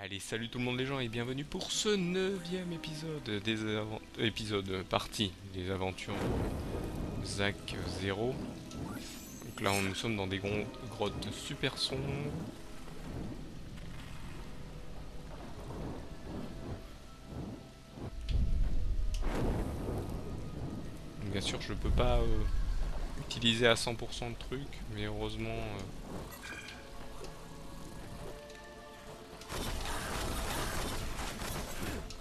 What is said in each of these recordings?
Allez, salut tout le monde les gens et bienvenue pour ce neuvième épisode partie des aventures de Zach Zero. Donc là, nous sommes dans des grottes super sombres. Donc, bien sûr, je peux pas utiliser à 100% le truc, mais heureusement...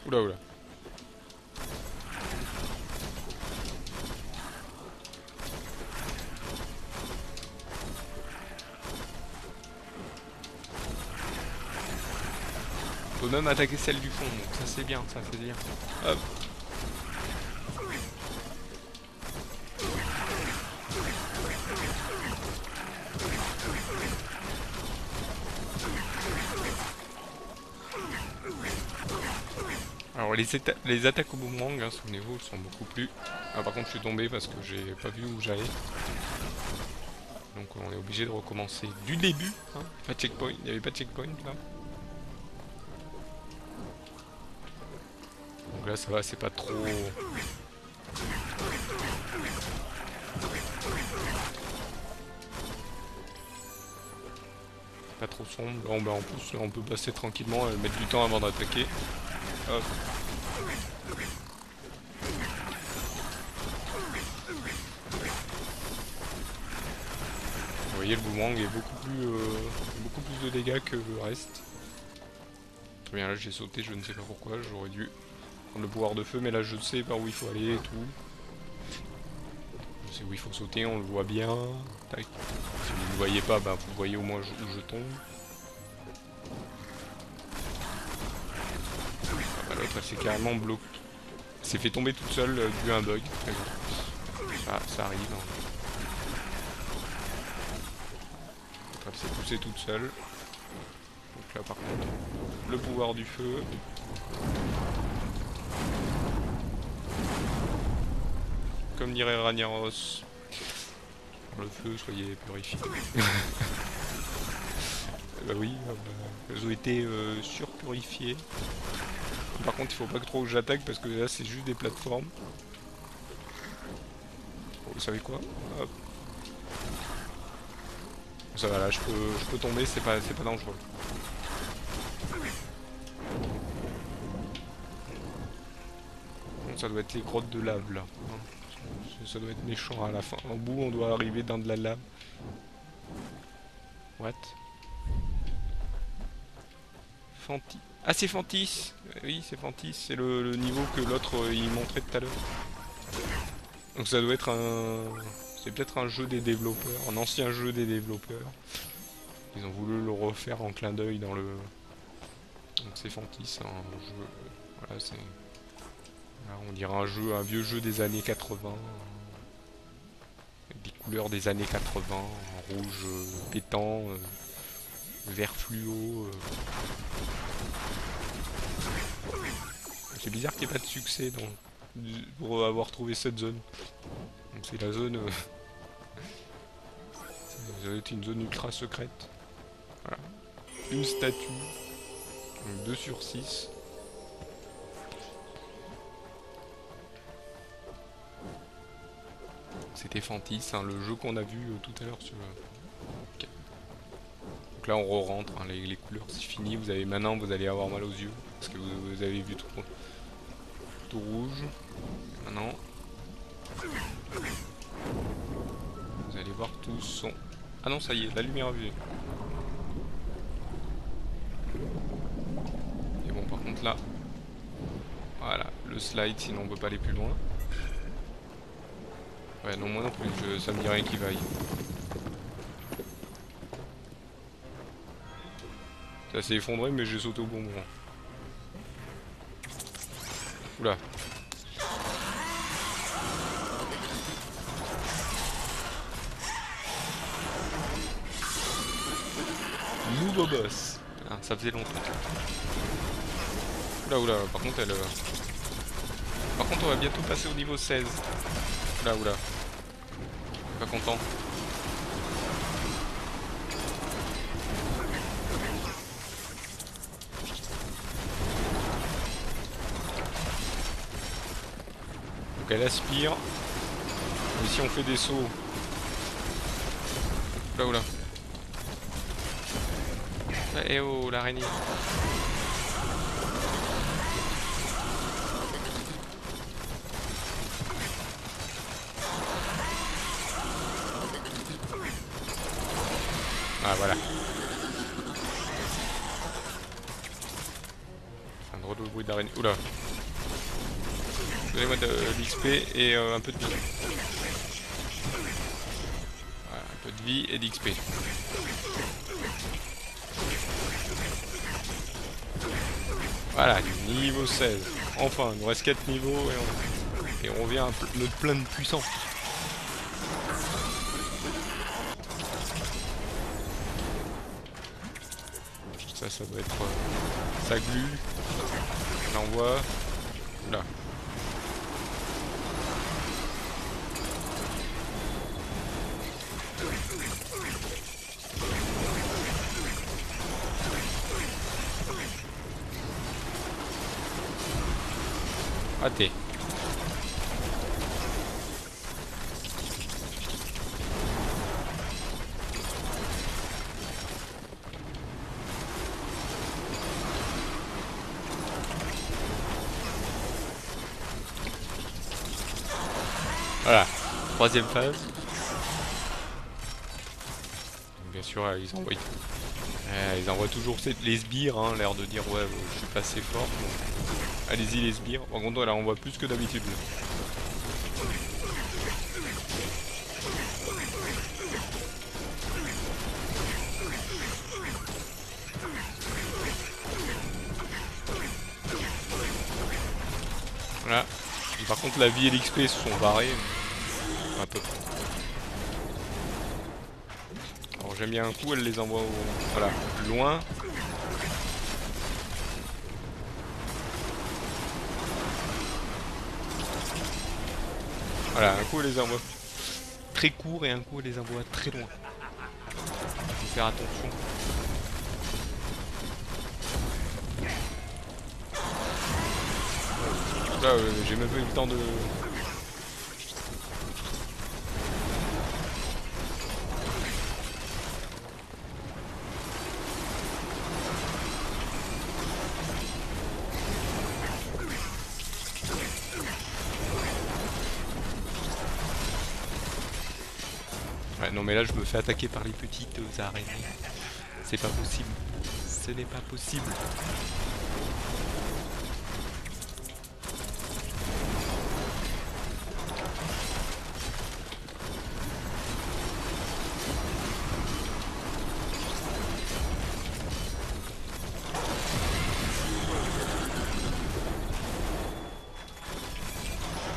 Oula oula. On peut même attaquer celle du fond, donc ça c'est bien, ça c'est bien. Hop. Alors les attaques au boomerang, hein, souvenez-vous, sont beaucoup plus... Ah par contre je suis tombé parce que j'ai pas vu où j'allais. Donc on est obligé de recommencer du début, hein. Pas de checkpoint, il n'y avait pas de checkpoint là. Donc là ça va, c'est pas trop... Pas trop sombre. Là en plus on peut passer tranquillement et mettre du temps avant d'attaquer. Hop. Vous voyez le boomerang est beaucoup plus de dégâts que le reste. Très bien, là j'ai sauté, je ne sais pas pourquoi, j'aurais dû prendre le pouvoir de feu, mais là je sais par où il faut aller et tout. Je sais où il faut sauter, on le voit bien. Tac. Si vous ne le voyez pas, bah, vous voyez au moins où je tombe. Ah, bah, l'autre elle s'est carrément bloquée. Elle s'est fait tomber toute seule dû à un bug. Très bien. Ça arrive. Hein. Elle s'est poussée toute seule. Donc là par contre, le pouvoir du feu. Comme dirait Ragnaros, le feu, soyez purifiés. Bah oui, elles ont été surpurifiées. Par contre, il faut pas que trop que j'attaque parce que là, c'est juste des plateformes. Bon, vous savez quoi? Hop. Ça va, là, je peux tomber, c'est pas dangereux. Bon, ça doit être les grottes de lave, là. Ça doit être méchant à la fin. En bout, on doit arriver dans de la lave. What? Fanti. Ah, c'est Fantis! Oui, c'est Fantis. C'est le niveau que l'autre il montrait tout à l'heure. Donc ça doit être un... C'est peut-être un jeu des développeurs, un ancien jeu des développeurs. Ils ont voulu le refaire en clin d'œil dans le... Donc c'est Fantis, un jeu... Voilà, c'est... On dirait un vieux jeu des années 80. Avec des couleurs des années 80, en rouge pétant, vert fluo. C'est bizarre qu'il n'y ait pas de succès pour avoir trouvé cette zone. Donc c'est la zone... ça doit être une zone ultra secrète. Voilà. Une statue. Donc 2 sur 6. C'était Fantis, hein, le jeu qu'on a vu tout à l'heure sur... Okay. Donc là on re-rentre, hein, les couleurs c'est fini. Maintenant vous allez avoir mal aux yeux. Parce que vous avez vu tout rouge. Maintenant... Vous allez voir tout son... Ah non ça y est, la lumière a vu. Et bon par contre là... Voilà, le slide sinon on peut pas aller plus loin. Ouais, non, moi non plus, ça me dit rien qui vaille. Ça s'est effondré, mais j'ai sauté au bon moment. Oula. Nouveau boss. Ah, ça faisait longtemps. Oula, oula, par contre, elle... Par contre, on va bientôt passer au niveau 16. Oula, oula. Pas content. Donc elle aspire. Et si on fait des sauts... Oula oula. Eh oh l'araignée. Ah voilà. Un drôle de bruit d'araignée. Oula. Donnez-moi de l'XP et un peu de vie. Voilà, un peu de vie et d'XP. Voilà, du niveau 16. Enfin, il nous reste 4 niveaux et on revient à notre pleine puissance. Ça doit être... ça glue. On l'envoie. Là. Raté. Voilà, troisième phase. Bien sûr, ils envoient toujours les sbires, hein, l'air de dire ouais, je suis pas assez fort. Allez-y les sbires. Par contre, là, on voit plus que d'habitude. Voilà. Et par contre, la vie et l'XP se sont barrés. Un peu. Alors j'aime bien un coup, elle les envoie voilà, loin. Voilà, un coup elle les envoie très court et un coup elle les envoie très loin. Faut faire attention. Là, j'ai même pas eu le temps de... Ouais, non mais là je me fais attaquer par les petites araignées. C'est pas possible. Ce n'est pas possible.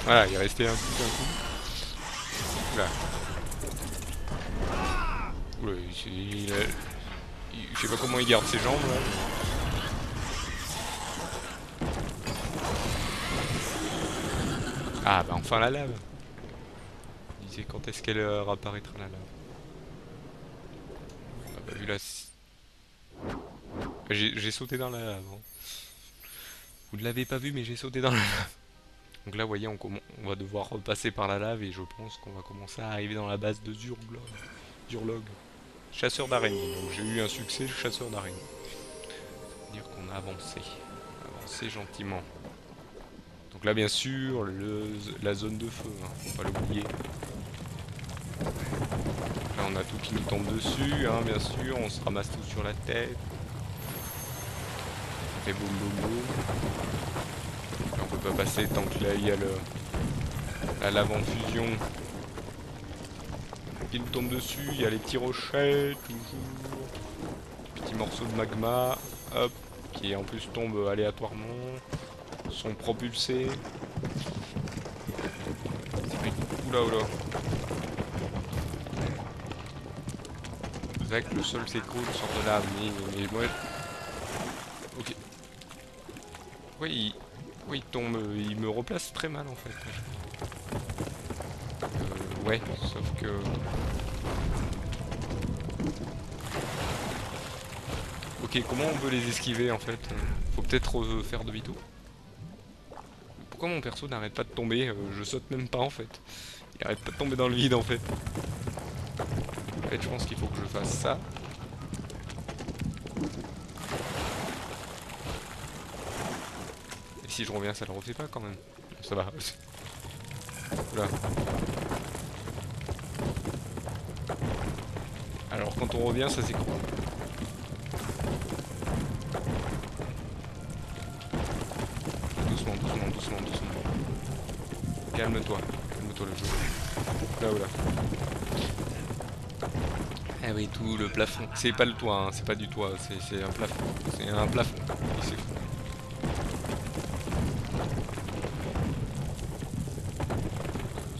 Voilà, il est resté un coup d'un coup. Là. Oula, je sais pas comment il garde ses jambes là. Ah bah enfin la lave. Il disait quand est-ce qu'elle réapparaîtra la lave. Ah bah vu là... J'ai sauté dans la lave. Hein. Vous ne l'avez pas vu mais j'ai sauté dans la lave. Donc là vous voyez on va devoir repasser par la lave et je pense qu'on va commencer à arriver dans la base de Zurlog. Chasseur d'araignées. Donc j'ai eu un succès chasseur d'araignées. Dire qu'on a avancé. Avancé gentiment. Donc là bien sûr la zone de feu, hein, faut pas l'oublier. Là on a tout qui nous tombe dessus, hein, bien sûr, on se ramasse tout sur la tête. On fait boum boum boum. Là, on peut pas passer tant que là il y a la lave en fusion qui nous tombe dessus, il y a les petits rochers, toujours. Petits morceaux de magma, hop, qui en plus tombent aléatoirement, sont propulsés. Oula oula. C'est vrai que le sol s'écroule sur de la mais moi... Ok. Oui, il tombe, il me replace très mal en fait. Ouais, sauf que... Ok, comment on peut les esquiver en fait? Faut peut-être faire demi-tour. Pourquoi mon perso n'arrête pas de tomber? Je saute même pas en fait. Il arrête pas de tomber dans le vide en fait. En fait, je pense qu'il faut que je fasse ça. Et si je reviens, ça le refait pas quand même. Ça va. Oula. Alors quand on revient, ça s'écroule. Doucement, doucement, doucement, doucement. Calme-toi. Calme-toi le jeu. Là, oula. Ah oui, tout le plafond. C'est pas le toit, hein, c'est pas du toit, c'est un plafond. C'est un plafond. Il s'effondre.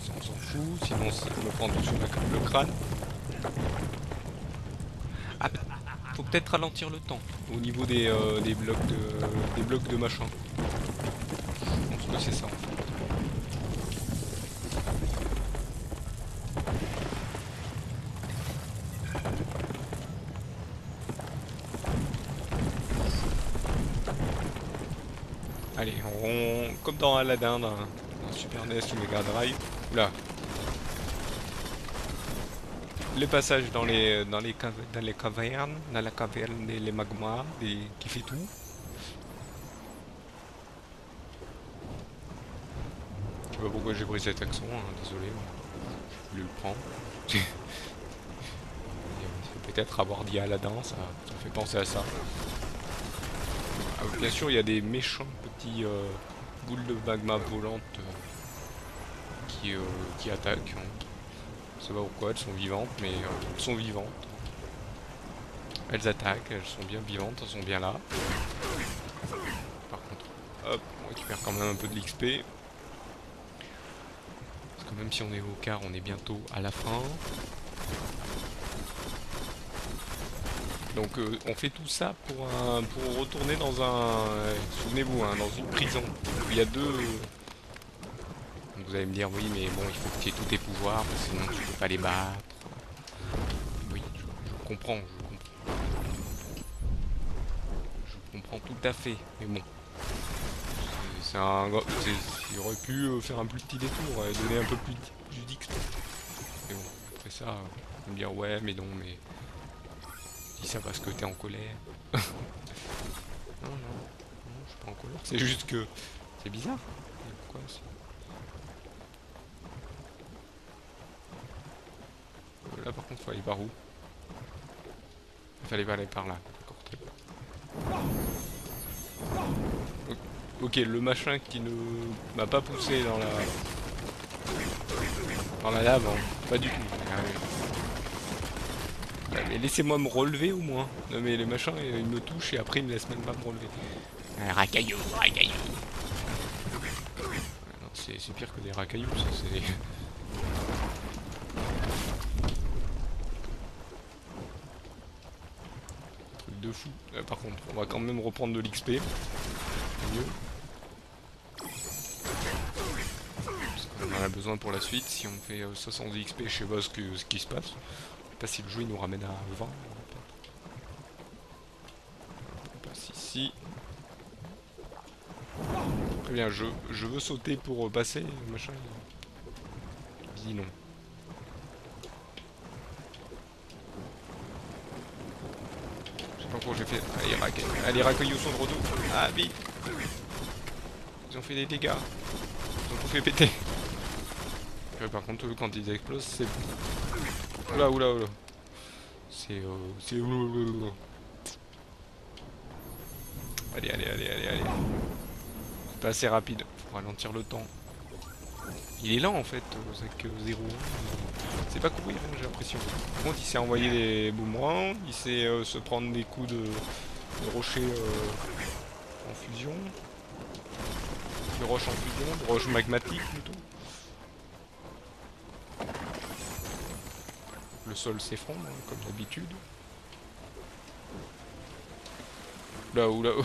Ça, on s'en fout, sinon on me prend tout sur le crâne. Ah, faut peut-être ralentir le temps au niveau des blocs de machin. Je pense que c'est ça en fait. Allez, comme dans Aladdin, dans Super NES ou Mega Drive. Oula. Les passages dans les cavernes, dans la caverne des magmas, qui fait tout. Je sais pas pourquoi j'ai pris cet accent, hein, désolé. Je voulais le prendre. Peut-être avoir dit Aladdin, ça fait penser à ça. Ah, bien sûr, il y a des méchants petits boules de magma volantes qui attaquent. Je sais pas pourquoi, elles sont vivantes, mais elles sont vivantes. Elles attaquent, elles sont bien vivantes, elles sont bien là. Par contre, hop, on récupère quand même un peu de l'XP. Parce que même si on est au quart, on est bientôt à la fin. Donc on fait tout ça pour retourner dans un... souvenez-vous, hein, dans une prison. Il y a deux... Donc vous allez me dire, oui, mais bon, il faut que tu aies tous tes pouvoirs, parce que sinon tu peux pas les battre. Oui, je comprends, je comprends tout à fait, mais bon. C'est un... Il aurait pu faire un plus petit détour et donner un peu plus d'XP. Mais bon, après ça, on va me dire, ouais, mais non, mais... Dis ça parce que t'es en colère. Non, je suis pas en colère. C'est juste que... C'est bizarre. Pourquoi là par contre, faut aller par où? Il fallait pas aller par là. D'accord, très bien. Ok, le machin qui ne m'a pas poussé dans la lave, hein. Pas du tout. Ah, oui. Mais laissez-moi me relever au moins. Non mais les machins, ils me touchent et après ils me laissent même pas me relever. Racaillou, racaillou. C'est pire que des racailloux, ça c'est... Truc de fou. Par contre, on va quand même reprendre de l'XP. Mieux. Parce qu'on en a besoin pour la suite. Si on fait 70 XP, je sais pas ce qui se passe. Je sais pas si le jeu il nous ramène à 20. On passe ici. Très bien, je veux sauter pour passer, machin. Il dit non. Je sais pas pourquoi j'ai fait... Ah, les racailloux sont de retour. Ah, vite. Ils ont fait des dégâts. Ils ont tout fait péter. Par contre, quand ils explosent, c'est... Oula, oula, oula. C'est... Allez, allez, allez, allez, allez. C'est pas assez rapide. Faut ralentir le temps. Il est lent en fait, Zach 0. C'est pas courir, hein, j'ai l'impression. Par contre, il sait envoyer des boomerangs. Il sait se prendre des coups de rocher en fusion. De roche en fusion, de roche magmatique plutôt. Le sol s'effondre, hein, comme d'habitude. Là où, là où.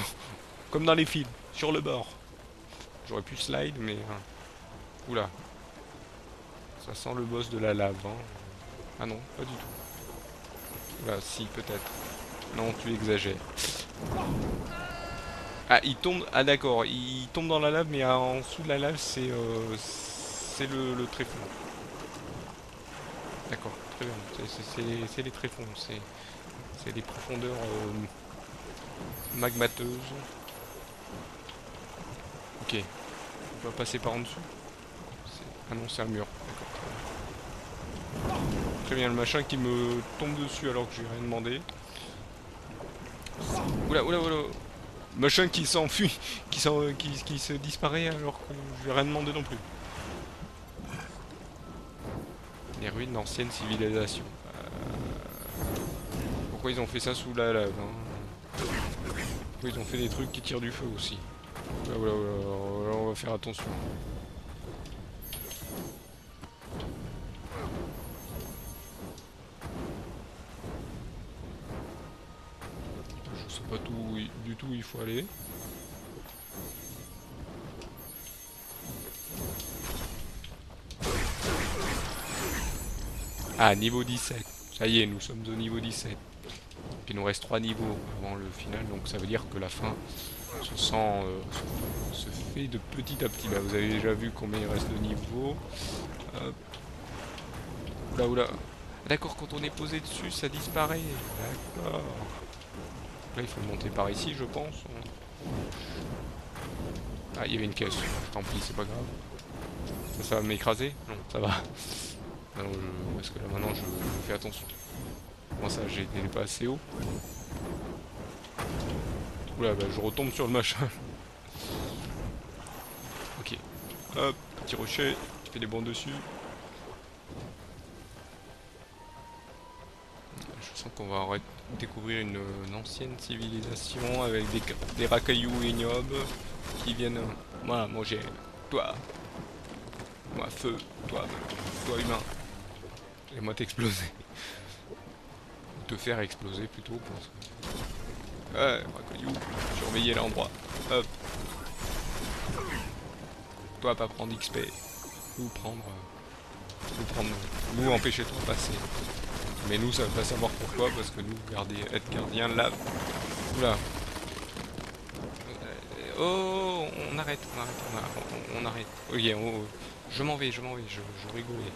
Comme dans les films, sur le bord. J'aurais pu slide, mais... Oula. Ça sent le boss de la lave, hein. Ah non, pas du tout. Oula, si, peut-être. Non, tu exagères. Ah, il tombe. Ah, d'accord. Il tombe dans la lave, mais en dessous de la lave, c'est le tréfonds. D'accord, très bien. C'est les tréfonds. C'est les profondeurs magmateuses. Ok. On va passer par en dessous. Ah non, c'est un mur. D'accord. Très bien, le machin qui me tombe dessus alors que je lui ai rien demandé. Oula, oula, oula. Machin qui s'enfuit, qui se disparaît alors que je lui ai rien demandé non plus. Les ruines d'anciennes civilisations. Pourquoi ils ont fait ça sous la lave hein? Pourquoi ils ont fait des trucs qui tirent du feu aussi? Oula, oula, oula, oula, on va faire attention. Je sais pas du tout où il faut aller. Ah, niveau 17. Ça y est, nous sommes au niveau 17. Il nous reste 3 niveaux avant le final, donc ça veut dire que la fin se fait de petit à petit. Bah, vous avez déjà vu combien il reste de niveaux. Hop. Oula, oula. D'accord, quand on est posé dessus, ça disparaît. D'accord. Là, il faut monter par ici, je pense. Ah, il y avait une caisse. Tant pis, c'est pas grave. Ça va m'écraser? Non, ça va. Non, parce que là, maintenant, je fais attention. Comment ça, j'ai été pas assez haut? Oula, bah, je retombe sur le machin. Ok. Hop, petit rocher. Je fais des bonds dessus. Je sens qu'on va découvrir une ancienne civilisation avec des racailloux ignobles qui viennent moi manger. Toi, moi feu, toi humain. Et moi t'exploser. Ou te faire exploser plutôt. Ouais, racailloux, surveiller l'endroit. Hop. Toi pas prendre XP. Ou prendre. Nous empêcher de passer. Mais nous ça veut pas savoir pourquoi parce que nous être gardien là. Oula. Oh, on arrête. Ok, je m'en vais, je rigolais.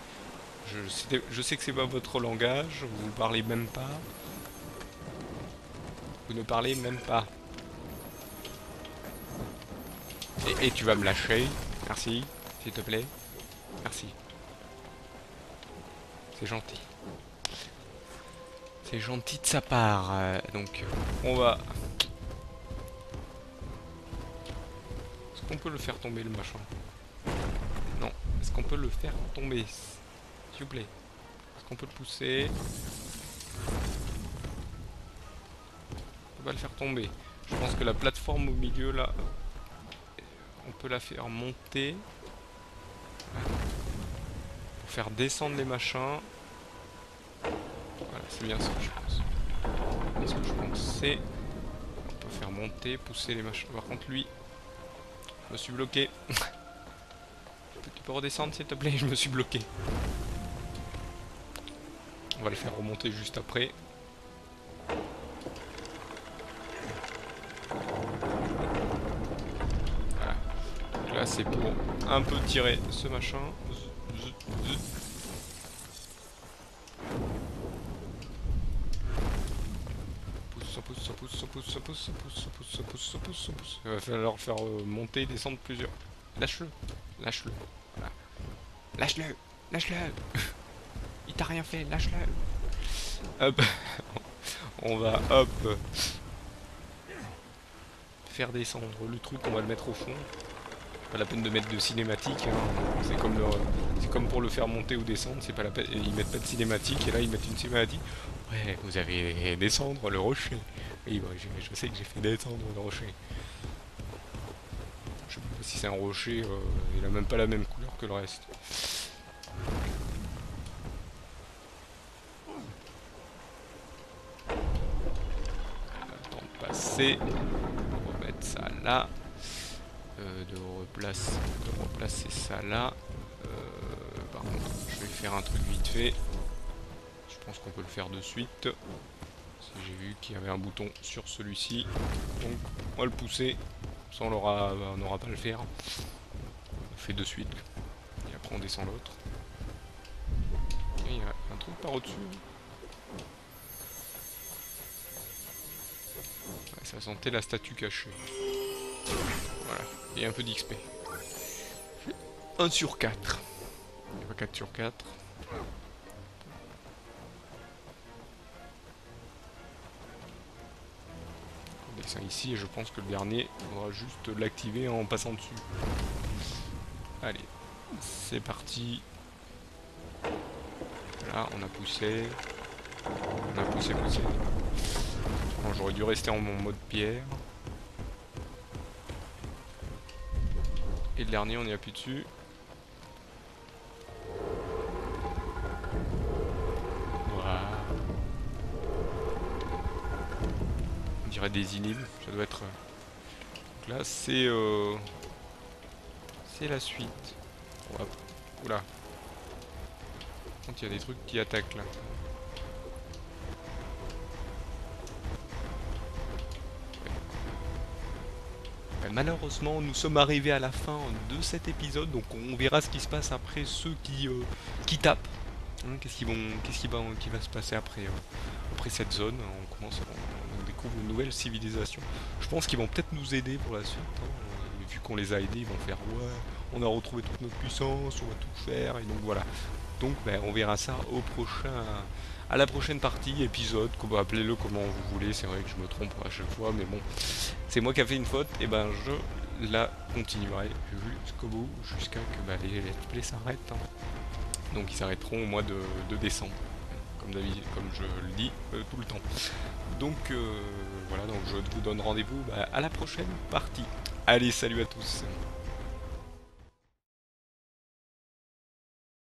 Je sais que c'est pas votre langage, vous ne parlez même pas. Vous ne parlez même pas. Et tu vas me lâcher. Merci, s'il te plaît. Merci. C'est gentil. C'est gentil de sa part. Donc, on va... Est-ce qu'on peut le faire tomber, le machin? Non. Est-ce qu'on peut le faire tomber? S'il vous plaît. Est-ce qu'on peut le pousser? On va le faire tomber. Je pense que la plateforme au milieu, là, on peut la faire monter. Pour faire descendre les machins. Voilà, c'est bien ce que je pense. C'est ce que je pensais. On peut faire monter, pousser les machins. Par contre, lui, je me suis bloqué. Tu peux redescendre, s'il te plaît? Je me suis bloqué. On va le faire remonter juste après. Voilà. Donc là, c'est pour un peu tirer ce machin. Ça pousse. Il va falloir faire monter et descendre plusieurs. Lâche-le. Lâche-le. Voilà. Lâche-le. Lâche-le. Il t'a rien fait. Lâche-le. Hop. On va, hop. Faire descendre le truc. On va le mettre au fond. Pas la peine de mettre de cinématique. Hein. C'est comme pour le faire monter ou descendre. C'est pas la peine. Ils mettent pas de cinématique. Et là, ils mettent une cinématique. Ouais, vous avez descendre le rocher. Oui, bah, je sais que j'ai fait descendre le rocher. Je sais pas si c'est un rocher, il a même pas la même couleur que le reste. Le temps de passer. On va remettre ça là. De replacer ça là. Par contre, je vais faire un truc vite fait. Je pense qu'on peut le faire de suite. J'ai vu qu'il y avait un bouton sur celui-ci. Donc, on va le pousser. Ça on n'aura pas à le faire. On fait de suite. Et après on descend l'autre. Il y a un truc par au-dessus. Ouais, ça sentait la statue cachée. Voilà. Et un peu d'XP. 1 sur 4. Il n'y a pas 4 sur 4. On descend ici et je pense que le dernier, on faudra juste l'activer en passant dessus. Allez, c'est parti. Là, on a poussé. On a poussé. Bon, j'aurais dû rester en mon mode pierre. Et le dernier, on y appuie dessus. Voilà. On dirait des îles. Ça doit être... Donc là, c'est la suite. Oula. Oula. Par contre, il y a des trucs qui attaquent là. Malheureusement, nous sommes arrivés à la fin de cet épisode, donc on verra ce qui se passe après ceux qui tapent. Hein, qui va se passer après cette zone. On découvre une nouvelle civilisation. Je pense qu'ils vont peut-être nous aider pour la suite. Hein. Vu qu'on les a aidés, ils vont faire ouais, on a retrouvé toute notre puissance, on va tout faire, et donc voilà. Donc on verra ça à la prochaine partie, épisode, appelez-le comment vous voulez, c'est vrai que je me trompe à chaque fois, mais bon, c'est moi qui ai fait une faute, et je la continuerai jusqu'au bout, jusqu'à que les let's play s'arrêtent. Hein. Donc ils s'arrêteront au mois de décembre, comme d'habitude, comme je le dis tout le temps. Donc voilà, donc je vous donne rendez-vous à la prochaine partie. Allez, salut à tous.